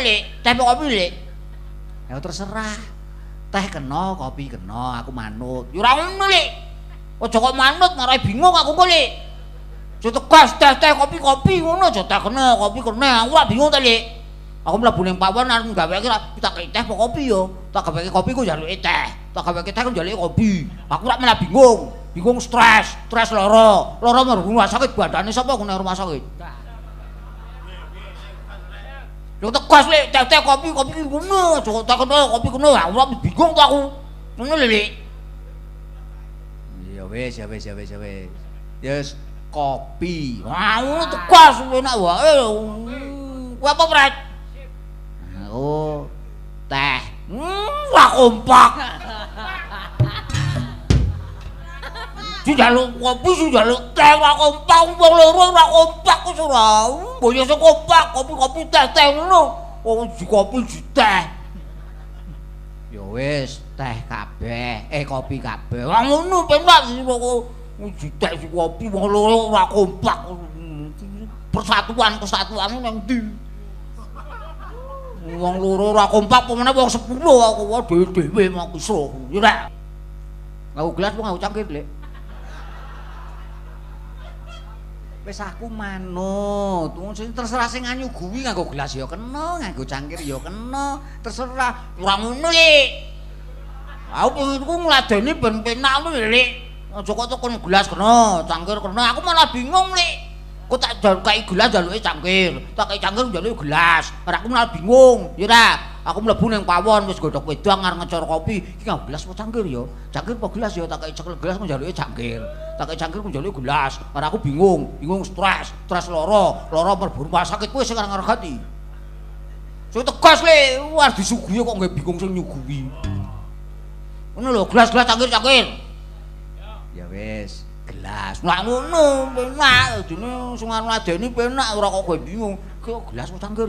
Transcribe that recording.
Lek, teh apa kopi, Lek? Ya terserah. Teh kena, kopi kena, aku manut. Ya ora ngono, Lek. Aja kok manut marai bingung aku kok, Lek. Aja tegas teh kopi ngono aja teh kena, kopi kena. Aku ora bingung ta, Lek. Aku mlebu ning pawon arep gaweke tak kei teh apa kopi yo. Tak gaweke kopi ku njaluke teh. Tak gaweke teh ku njaluke kopi. Aku ora malah bingung. Bingung stres lara. Lara mergo rumah sakit badane sapa aku nang rumah sakit. Yo tegas Lek, teh kopi ki ngono, aja tak kena kopi kena. Ora bingung to aku. Ngono lho, Lek. Ya wis. Ya kopi. Wah, ngono tegas enak wae. Kuwi apa, Pret? Oh, teh. Wah kompak. Dijaluk kopi, dijaluk teh, wah kompak, wong loro ora kompak wis ora. Mbok yo kompak, kopi teh ngono. Wong di kopi di teh. Ya wis, teh kabeh, kopi kabeh. Wah ngono penak iki kok di teh di kopi wong loro ora kompak. Persatuan nang ndi? Wong loro ora kompak pemene wong 10 aku dhewe-dhewe mau iso. Ya nek Nganggo gelas apa nganggo cangkir, Lek? Wis aku manut. Wong sing terserah sing nyuguhi nganggo gelas ya kena, nganggo cangkir ya kena, terserah. ora ngono, Lek. Aku pengenku ngladeni ben penak lho, Lek. Aja kok tekon gelas kena, cangkir kena. Aku malah bingung, Lek. Kok tak kei gelas njaluke cangkir, tak kei cangkir njaluke gelas. Ora aku malah bingung, ya ora. Aku mlebu ning pawon wis godhog wedang arep ngecor kopi. Iki nganggo gelas apa cangkir ya? Cangkir apa gelas ya? Tak kei cekel gelas njaluke cangkir. Tak kei cangkir njaluke gelas. Ora aku bingung stres lara mlebu rumah sakit kuwi sing arep ngergati. Sing tegas Le, wis disuguhi kok nggih bingung sing nyuguhi. Ngono lho, gelas-gelas cangkir. Ya wis. Gelas. Lah ngono, penak. Dene sing anu ladeni penak ora kok kowe bingung. Ki gelas apa cangkir?